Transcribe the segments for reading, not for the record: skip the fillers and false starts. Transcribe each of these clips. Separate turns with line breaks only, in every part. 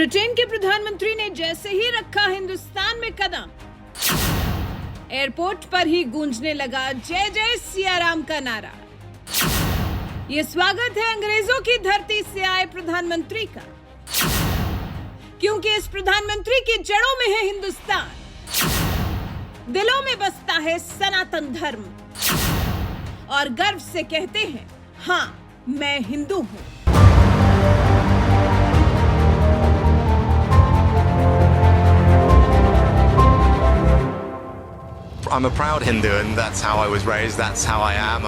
Britain के प्रधानमंत्री ने जैसे ही रखा हिंदुस्तान में कदम, एयरपोर्ट पर ही गूंजने लगा जय जय सिया राम का नारा। ये स्वागत है अंग्रेजों की धरती से आए प्रधानमंत्री का, क्योंकि इस प्रधानमंत्री की जड़ों में है हिंदुस्तान, दिलों में बसता है सनातन धर्म और गर्व से कहते हैं, हाँ मैं हिंदू हूं।
I'm a proud Hindu and that's how I was raised, that's how I am.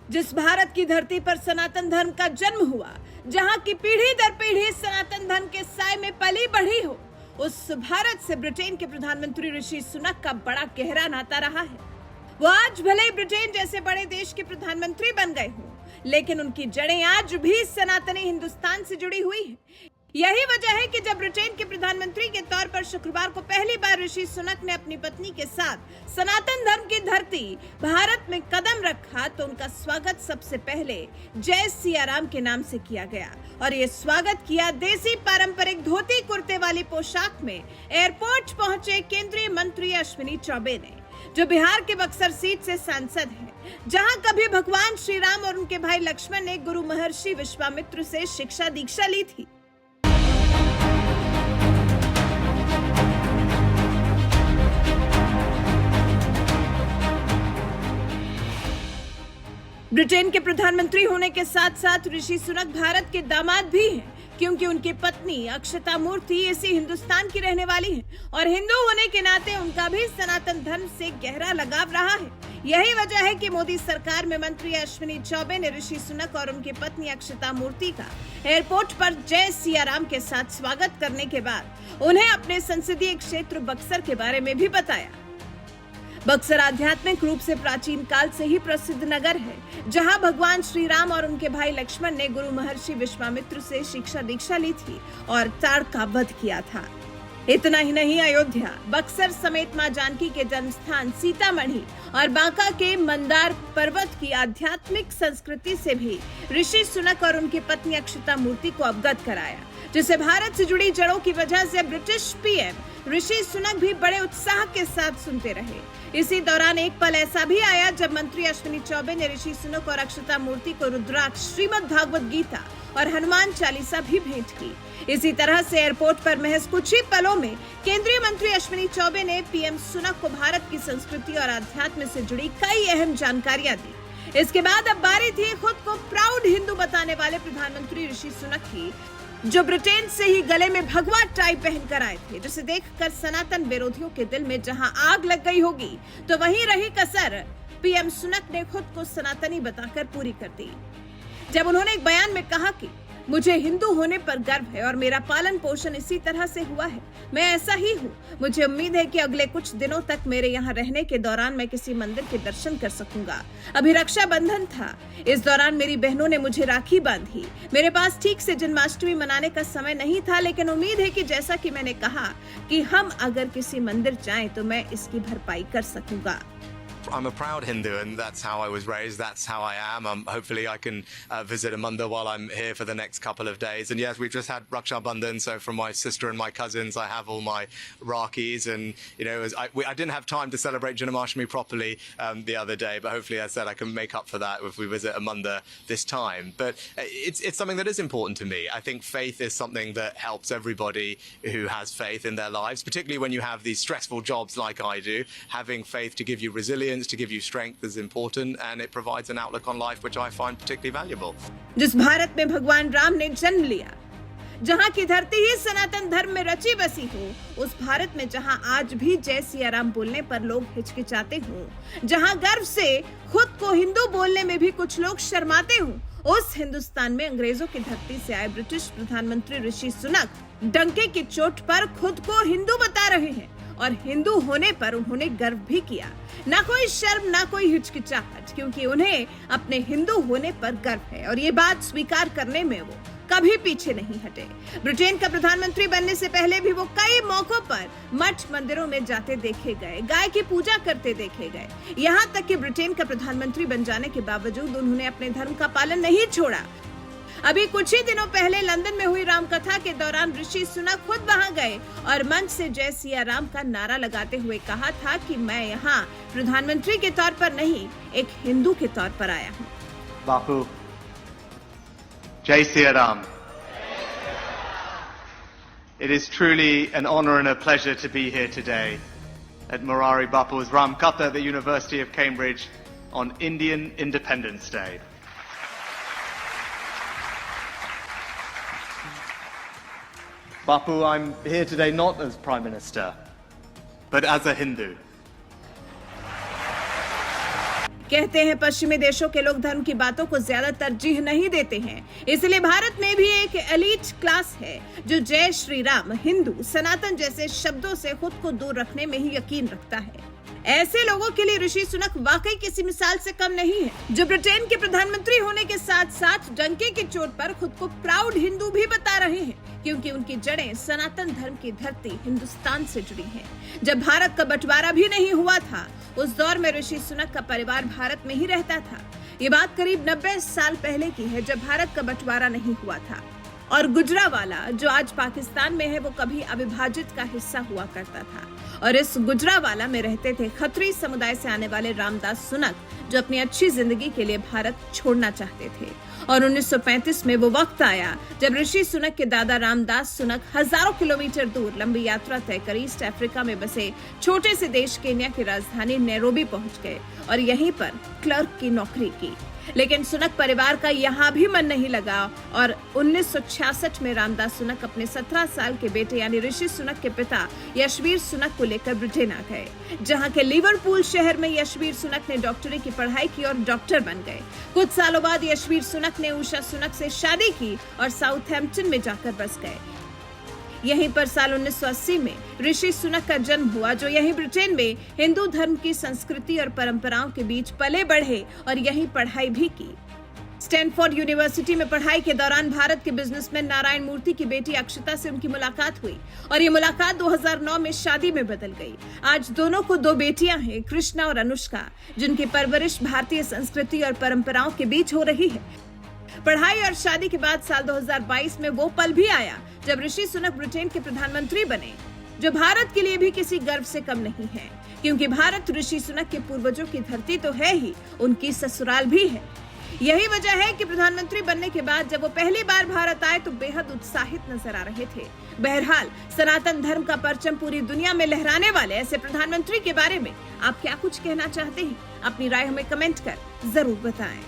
जिस भारत की धरती पर सनातन धर्म का जन्म हुआ, जहां की पीढ़ी दर पीढ़ी सनातन धर्म के साए में पली बढ़ी हो, उस भारत से ब्रिटेन के प्रधानमंत्री ऋषि सुनक का बड़ा गहरा नाता रहा है। वो आज भले ही ब्रिटेन जैसे बड़े देश के प्रधानमंत्री बन गए हों, लेकिन उनकी जड़ें आज भी सनातनी हिंदुस्तान से जुड़ी हुई हैं। यही वजह है कि जब ब्रिटेन के प्रधानमंत्री के तौर पर शुक्रवार को पहली बार ऋषि सुनक ने अपनी पत्नी के साथ सनातन धर्म की धरती भारत में कदम रखा, तो उनका स्वागत सबसे पहले जय सिया राम के नाम से किया गया और ये स्वागत किया देसी पारंपरिक धोती कुर्ते वाली पोशाक में एयरपोर्ट पहुंचे केंद्रीय मंत्री अश्विनी चौबे ने, जो बिहार के बक्सर सीट से सांसद हैं, जहां कभी भगवान श्री राम और उनके भाई लक्ष्मण ने गुरु महर्षि विश्वामित्र से शिक्षा दीक्षा ली थी। ब्रिटेन के प्रधानमंत्री होने के साथ साथ ऋषि सुनक भारत के दामाद भी हैं, क्योंकि उनकी पत्नी अक्षता मूर्ति इसी हिंदुस्तान की रहने वाली है और हिंदू होने के नाते उनका भी सनातन धर्म से गहरा लगाव रहा है। यही वजह है कि मोदी सरकार में मंत्री अश्विनी चौबे ने ऋषि सुनक और उनकी पत्नी अक्षता मूर्ति का एयरपोर्ट पर जय सिया राम के साथ स्वागत करने के बाद उन्हें अपने संसदीय क्षेत्र बक्सर के बारे में भी बताया। बक्सर आध्यात्मिक रूप से प्राचीन काल से ही प्रसिद्ध नगर है, जहां भगवान श्री राम और उनके भाई लक्ष्मण ने गुरु महर्षि विश्वामित्र से शिक्षा दीक्षा ली थी और ताड़ का वध किया था। इतना ही नहीं, अयोध्या, बक्सर समेत मां जानकी के जन्म स्थान सीतामढ़ी और बांका के मंदार पर्वत की आध्यात्मिक संस्कृति से भी ऋषि सुनक और उनकी पत्नी अक्षता मूर्ति को अवगत कराया, जिसे भारत से जुड़ी जड़ों की वजह से ब्रिटिश पीएम ऋषि सुनक भी बड़े उत्साह के साथ सुनते रहे। इसी दौरान एक पल ऐसा भी आया जब मंत्री अश्विनी चौबे ने ऋषि सुनक और अक्षता मूर्ति को रुद्राक्ष, श्रीमद् भागवत गीता और हनुमान चालीसा भी भेंट की। इसी तरह से एयरपोर्ट पर महज कुछ ही पलों में केंद्रीय मंत्री अश्विनी चौबे ने पीएम सुनक को भारत की संस्कृति और अध्यात्म से जुड़ी कई अहम जानकारियां दी। इसके बाद अब बारी थी खुद को प्राउड हिंदू बताने वाले प्रधानमंत्री ऋषि सुनक की, जो ब्रिटेन से ही गले में भगवा टाई पहनकर आए थे, जिसे देखकर सनातन विरोधियों के दिल में जहां आग लग गई होगी, तो वहीं रही कसर पीएम सुनक ने खुद को सनातनी बताकर पूरी कर दी, जब उन्होंने एक बयान में कहा कि मुझे हिंदू होने पर गर्व है और मेरा पालन पोषण इसी तरह से हुआ है। मैं ऐसा ही हूँ। मुझे उम्मीद है कि अगले कुछ दिनों तक मेरे यहाँ रहने के दौरान मैं किसी मंदिर के दर्शन कर सकूंगा। अभी रक्षाबंधन था, इस दौरान मेरी बहनों ने मुझे राखी बांधी। मेरे पास ठीक से जन्माष्टमी मनाने का समय नहीं था, लेकिन उम्मीद है कि जैसा कि मैंने कहा कि हम अगर किसी मंदिर जाएं तो मैं इसकी भरपाई कर सकूंगा।
I'm a proud Hindu and that's how I was raised, that's how I am. Hopefully I can visit Amanda while I'm here for the next couple of days. And yes, we've just had Raksha Bandhan, so from my sister and my cousins I have all my Rakis, and you know, I didn't have time to celebrate Janmashtami properly the other day, but hopefully, as I said, I can make up for that if we visit Amanda this time. But it's something that is important to me. I think faith is something that helps everybody who has faith in their lives, particularly when you have these stressful jobs like I do. Having faith to give you resilience, to give you strength is important, and it provides an outlook on life which I find particularly valuable.
जिस भारत में भगवान राम ने जन्म लिया, जहां की धरती ही सनातन धर्म में रची बसी हो, उस भारत में जहां आज भी जय सिया राम बोलने पर लोग हिचकिचाते हों, जहां गर्व से खुद को हिंदू बोलने में भी कुछ लोग शर्माते हों, उस हिंदुस्तान में अंग्रेजों की धरती से आए ब्रिटिश प्रधानमंत्री ऋषि सुनक डंके की चोट पर खुद को हिंदू बता रहे हैं और हिंदू होने पर उन्होंने गर्व भी किया। ना कोई शर्म, ना कोई हिचकिचाहट, क्योंकि उन्हें अपने हिंदू होने पर गर्व है और ये बात स्वीकार करने में वो कभी पीछे नहीं हटे। ब्रिटेन का प्रधानमंत्री बनने से पहले भी वो कई मौकों पर मठ मंदिरों में जाते देखे गए, गाय की पूजा करते देखे गए। यहाँ तक कि ब्रिटेन का प्रधानमंत्री बन जाने के बावजूद उन्होंने अपने धर्म का पालन नहीं छोड़ा। अभी कुछ ही दिनों पहले लंदन में हुई रामकथा के दौरान ऋषि सुनक खुद वहां गए और मंच से जय सिया राम का नारा लगाते हुए कहा था कि मैं यहाँ प्रधानमंत्री के तौर पर नहीं, एक हिंदू के तौर पर आया हूँ।
Bapu, Jai Siya Ram. It is truly an honor and a pleasure to be here today at Morari Bapu's Ramkatha at the University of Cambridge on Indian Independence Day. Bapu, I'm here today not as Prime Minister, but as a Hindu.
कहते हैं पश्चिमी देशों के लोग धर्म की बातों को ज्यादा तरजीह नहीं देते हैं, इसलिए भारत में भी एक एलीट क्लास है जो जय श्री राम, हिंदू, सनातन जैसे शब्दों से खुद को दूर रखने में ही यकीन रखता है। ऐसे लोगों के लिए ऋषि सुनक वाकई किसी मिसाल से कम नहीं है, जो ब्रिटेन के प्रधानमंत्री होने के साथ साथ डंके की चोट पर खुद को प्राउड हिंदू भी बता रहे हैं, क्योंकि उनकी जड़ें सनातन धर्म की धरती हिंदुस्तान से जुड़ी हैं। जब भारत का बंटवारा भी नहीं हुआ था, उस दौर में ऋषि सुनक का परिवार भारत में ही रहता था। ये बात करीब 90 साल पहले की है, जब भारत का बंटवारा नहीं हुआ था और गुजरावाला, जो आज पाकिस्तान में है, वो कभी अविभाजित का हिस्सा हुआ करता था। और इस गुजरावाला में रहते थे खत्री समुदाय से आने वाले रामदास सुनक, जो अपनी अच्छी जिंदगी के लिए भारत छोड़ना चाहते थे। और 1935 में वो वक्त आया जब ऋषि सुनक के दादा रामदास सुनक हजारों किलोमीटर दूर लंबी यात्रा तय कर ईस्ट अफ्रीका में बसे छोटे से देश केन्या की राजधानी नैरोबी पहुंच गए और यहीं पर क्लर्क की नौकरी की। लेकिन सुनक परिवार का यहाँ भी मन नहीं लगा और 1966 में रामदास सुनक अपने 17 साल के बेटे यानी ऋषि सुनक के पिता यशवीर सुनक को लेकर ब्रिटेन आ गए, जहाँ के लिवरपूल शहर में यशवीर सुनक ने डॉक्टरी की पढ़ाई की और डॉक्टर बन गए। कुछ सालों बाद यशवीर सुनक ने उषा सुनक से शादी की और साउथहैम्पटन में जाकर बस गए। यहीं पर साल 1980 में ऋषि सुनक का जन्म हुआ, जो यहीं ब्रिटेन में हिंदू धर्म की संस्कृति और परंपराओं के बीच पले बढ़े और यहीं पढ़ाई भी की। स्टैनफोर्ड यूनिवर्सिटी में पढ़ाई के दौरान भारत के बिजनेसमैन नारायण मूर्ति की बेटी अक्षता से उनकी मुलाकात हुई और ये मुलाकात 2009 में शादी में बदल गई। आज दोनों को 2 बेटियां हैं, कृष्णा और अनुष्का, जिनकी परवरिश भारतीय संस्कृति और परंपराओं के बीच हो रही है। पढ़ाई और शादी के बाद साल 2022 में वो पल भी आया जब ऋषि सुनक ब्रिटेन के प्रधानमंत्री बने, जो भारत के लिए भी किसी गर्व से कम नहीं है, क्योंकि भारत ऋषि सुनक के पूर्वजों की धरती तो है ही, उनकी ससुराल भी है। यही वजह है कि प्रधानमंत्री बनने के बाद जब वो पहली बार भारत आए तो बेहद उत्साहित नजर आ रहे थे। बहरहाल, सनातन धर्म का परचम पूरी दुनिया में लहराने वाले ऐसे प्रधानमंत्री के बारे में आप क्या कुछ कहना चाहते हैं? अपनी राय हमें कमेंट कर जरूर बताएं।